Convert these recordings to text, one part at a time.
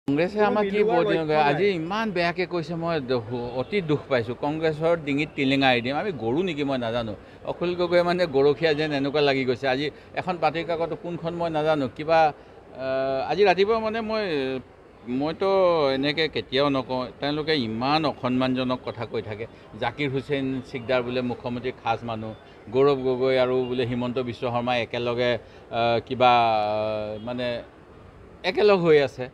কংগ্ৰেছে আমাক কি আজি ইমান বেয়াকৈ কৈছে মই অতি দুখ পাইছোঁ। কংগ্ৰেছৰ ডিঙিত টিলিঙা এৰি দিম। আমি গৰু নেকি মই নাজানো। অখিল গগৈ মানে গৰখীয়া যেন এনেকুৱা লাগি গৈছে। আজি এখন বাতৰি কাকত কোনখন মই নাজানো, কিবা আজি ৰাতিপুৱা মানে মইতো এনেকৈ কেতিয়াও নকওঁ, তেওঁলোকে ইমান অসন্মানজনক কথা কৈ থাকে। জাকিৰ হুছেইন চিকদাৰ বোলে মুখ্যমন্ত্ৰীৰ খাজ মানুহ, গৌৰৱ গগৈ আৰু বোলে হিমন্ত বিশ্ব শৰ্মাই একেলগে কিবা মানে একেলগ হৈ আছে।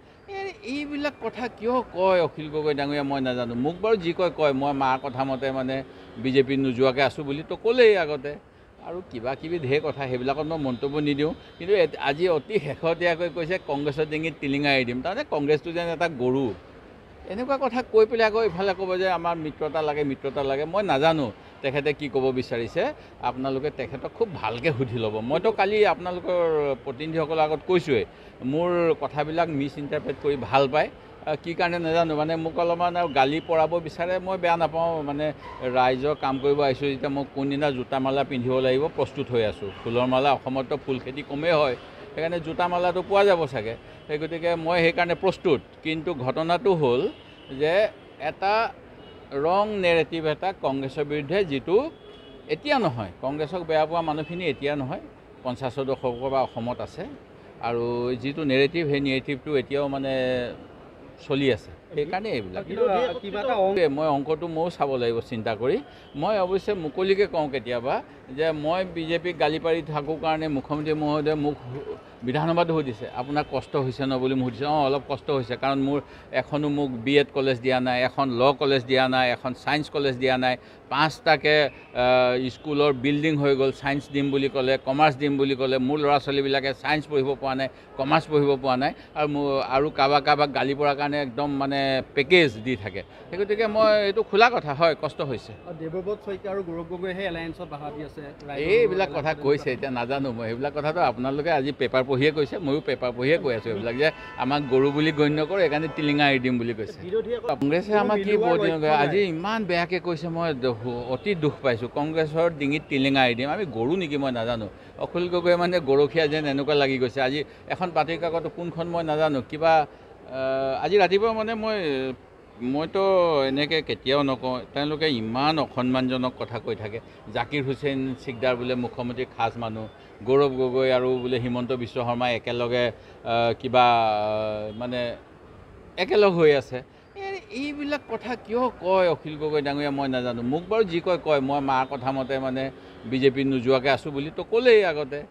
এইবিলাক কথা কিয় কয় অখিল গগৈ ডাঙৰীয়া মই নাজানো। মোক বাৰু যি কয় মই মাৰ কথা মতে মানে বিজেপিত নোযোৱাকৈ আছোঁ বুলি তো ক'লেই আগতে, আৰু কিবা কিবি ঢেৰ কথা, সেইবিলাকত মই মন্তব্য নিদিওঁ। কিন্তু আজি অতি শেহতীয়াকৈ কৈছে কংগ্ৰেছৰ ডিঙিত টিলিঙা এৰি দিম। তাৰমানে কংগ্ৰেছটো যেন এটা গৰু, এনেকুৱা কথা কৈ পেলাই আকৌ ইফালে ক'ব যে আমাৰ মিত্ৰতা লাগে। মই নাজানো তেখেতে কি ক'ব বিচাৰিছে। আপোনালোকে তেখেতক খুব ভালকৈ সুধি ল'ব। মইতো কালি আপোনালোকৰ প্ৰতিনিধিসকলৰ আগত কৈছোঁৱেই, মোৰ কথাবিলাক মিছ ইণ্টাৰপ্ৰেট কৰি ভাল পায়, কি কাৰণে নাজানো। মানে মোক অলপমান আৰু গালি পৰাব বিচাৰে, মই বেয়া নাপাওঁ। মানে ৰাইজৰ কাম কৰিব আহিছোঁ যেতিয়া মই কোনদিনা জোতা মালা পিন্ধিব লাগিব প্ৰস্তুত হৈ আছোঁ। ফুলৰ মালা, অসমততো ফুল খেতি কমেই হয়, সেইকাৰণে জোতা মালাটো পোৱা যাব চাগে। সেই গতিকে মই সেইকাৰণে প্ৰস্তুত। কিন্তু ঘটনাটো হ'ল যে এটা ৰং নেৰেটিভ এটা কংগ্ৰেছৰ বিৰুদ্ধে, যিটো এতিয়া নহয়, কংগ্ৰেছক বেয়া পোৱা মানুহখিনি এতিয়া নহয়, 50ৰ দশকৰ পৰা অসমত আছে। আৰু যিটো নেৰেটিভ, সেই নেৰেটিভটো এতিয়াও মানে চলি আছে। সেইকাৰণে এইবিলাক মই অংকটো ময়ো চাব লাগিব চিন্তা কৰি। মই অৱশ্যে মুকলিকৈ কওঁ কেতিয়াবা যে মই বিজেপিক গালি পাৰি থাকোঁ কাৰণে মুখ্যমন্ত্ৰী মহোদয়ে মোক বিধানসভাতো সুধিছে আপোনাৰ কষ্ট হৈছে ন বুলি মোক সুধিছে। অলপ কষ্ট হৈছে, কাৰণ এখনো মোক BEd কলেজ দিয়া নাই, এখন ল কলেজ দিয়া নাই, এখন ছায়েন্স কলেজ দিয়া নাই, 5টাকৈ স্কুলৰ বিল্ডিং হৈ গ'ল। ছায়েন্স দিম বুলি ক'লে, কমাৰ্চ দিম বুলি ক'লে, মোৰ ল'ৰা ছোৱালীবিলাকে ছায়েন্স পঢ়িব পৰা নাই, কমাৰ্চ পঢ়িব পৰা নাই, আৰু কাৰোবাক গালি পৰাৰ কাৰণে একদম মানে পেকেজ দি থাকে। সেই গতিকে মই এইটো খোলা কথা, হয় কষ্ট হৈছে। দেৱব্ৰত শইকীয়া আৰু গৌৰৱ গগৈহে এলায়েন্সত বাধা দি আছে। এইবিলাক কথা কৈছে, এতিয়া নাজানো মই সেইবিলাক কথাটো। আপোনালোকে আজি পেপাৰ পঢ়িয়ে কৈছে, ময়ো পেপাৰ পঢ়িয়ে কৈ আছোঁ এইবিলাক, যে আমাক গৰু বুলি গণ্য কৰে, সেইকাৰণে টিলিঙা এৰি দিম বুলি কৈছে। কংগ্ৰেছে আমাক কি আজি ইমান বেয়াকৈ কৈছে মই অতি দুখ পাইছোঁ। কংগ্ৰেছৰ ডিঙিত টিলিঙা এৰি দিম। আমি গৰু নেকি মই নাজানো। অখিল গগৈ মানে গৰখীয়া যেন এনেকুৱা লাগি গৈছে। আজি এখন বাতৰি কাকত কোনখন মই নাজানো, কিবা আজি ৰাতিপুৱা মানে মইতো এনেকৈ কেতিয়াও নকওঁ, তেওঁলোকে ইমান অসন্মানজনক কথা কৈ থাকে। জাকিৰ হুছেইন চিকদাৰ বোলে মুখ্যমন্ত্ৰীৰ খাজ মানুহ, গৌৰৱ গগৈ আৰু বোলে হিমন্ত বিশ্ব শৰ্মাই একেলগে কিবা মানে একেলগ হৈ আছে। এইবিলাক কথা কিয় কয় অখিল গগৈ ডাঙৰীয়া মই নাজানো। মোক বাৰু যি কয় মই মাৰ কথা মতে মানে বিজেপিত নোযোৱাকৈ আছোঁ বুলি তো ক'লেই আগতে,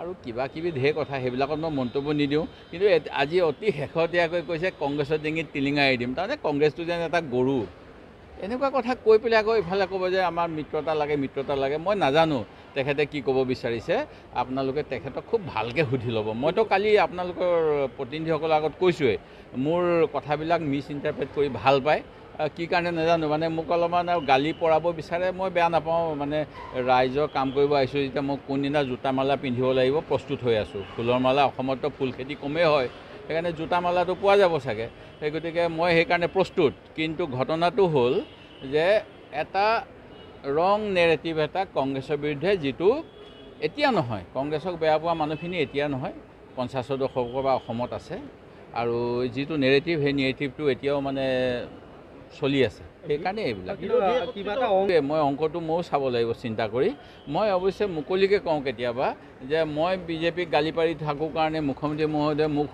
আৰু কিবা কিবি ঢেৰ কথা, সেইবিলাকত মই মন্তব্য নিদিওঁ। কিন্তু আজি অতি শেহতীয়াকৈ কৈছে কংগ্ৰেছৰ ডিঙিত টিলিঙা এৰি দিম। তাৰমানে কংগ্ৰেছটো যেন এটা গৰু, এনেকুৱা কথা কৈ পেলাই আকৌ ইফালে ক'ব যে আমাৰ মিত্ৰতা লাগে। মই নাজানো তেখেতে কি ক'ব বিচাৰিছে। আপোনালোকে তেখেতক খুব ভালকৈ সুধি ল'ব। মইতো কালি আপোনালোকৰ প্ৰতিনিধিসকলৰ আগত কৈছোঁৱেই, মোৰ কথাবিলাক মিছ ইণ্টাৰপ্ৰেট কৰি ভাল পায়, কি কাৰণে নাজানো। মানে মোক অলপমান আৰু গালি পৰাব বিচাৰে, মই বেয়া নাপাওঁ। মানে ৰাইজৰ কাম কৰিব আহিছোঁ যেতিয়া মই কোনদিনা জোতা মালা পিন্ধিব লাগিব প্ৰস্তুত হৈ আছোঁ। ফুলৰ মালা, অসমততো ফুল খেতি কমেই হয়, সেইকাৰণে জোতা মালাটো পোৱা যাব চাগে। সেই গতিকে মই সেইকাৰণে প্ৰস্তুত। কিন্তু ঘটনাটো হ'ল যে এটা ৰং নেৰেটিভ এটা কংগ্ৰেছৰ বিৰুদ্ধে, যিটো এতিয়া নহয়, কংগ্ৰেছক বেয়া পোৱা মানুহখিনি এতিয়া নহয়, 50ৰ দশকৰ পৰা অসমত আছে। আৰু যিটো নেৰেটিভ, সেই নেৰেটিভটো এতিয়াও মানে চলি আছে। সেইকাৰণে এইবিলাক মই অংকটো ময়ো চাব লাগিব চিন্তা কৰি। মই অৱশ্যে মুকলিকৈ কওঁ কেতিয়াবা যে মই বিজেপিক গালি পাৰি থাকোঁ কাৰণে মুখ্যমন্ত্ৰী মহোদয়ে মোক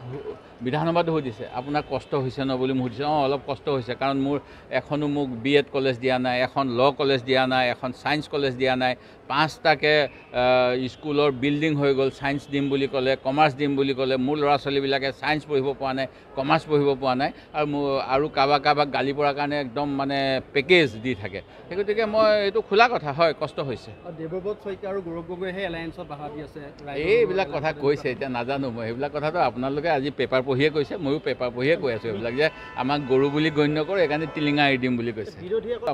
বিধানসভাতো সুধিছে আপোনাৰ কষ্ট হৈছে ন বুলি মোক সুধিছে। অলপ কষ্ট হৈছে, কাৰণ এখনো মোক BEd কলেজ দিয়া নাই, এখন ল কলেজ দিয়া নাই, এখন ছায়েন্স কলেজ দিয়া নাই, 5টাকৈ স্কুলৰ বিল্ডিং হৈ গ'ল। ছায়েন্স দিম বুলি ক'লে, কমাৰ্চ দিম বুলি ক'লে, মোৰ ল'ৰা ছোৱালীবিলাকে ছায়েন্স পঢ়িব পৰা নাই, কমাৰ্চ পঢ়িব পৰা নাই, আৰু কাৰোবাক গালি পৰাৰ কাৰণে একদম মানে পেকেজ দি থাকে। সেই গতিকে মই এইটো খোলা কথা, হয় কষ্ট হৈছে। দেৱব্ৰত শইকীয়া আৰু গৌৰৱ গগৈহে এলায়েন্সত বাধা দি আছে। এইবিলাক কথা কৈছে, এতিয়া নাজানো মই সেইবিলাক কথাটো। আপোনালোকে আজি পেপাৰ পঢ়িয়ে কৈছে, ময়ো পেপাৰ পঢ়িয়ে কৈ আছোঁ এইবিলাক, যে আমাক গৰু বুলি গণ্য কৰে, সেইকাৰণে টিলিঙা এৰি দিম বুলি কৈছে।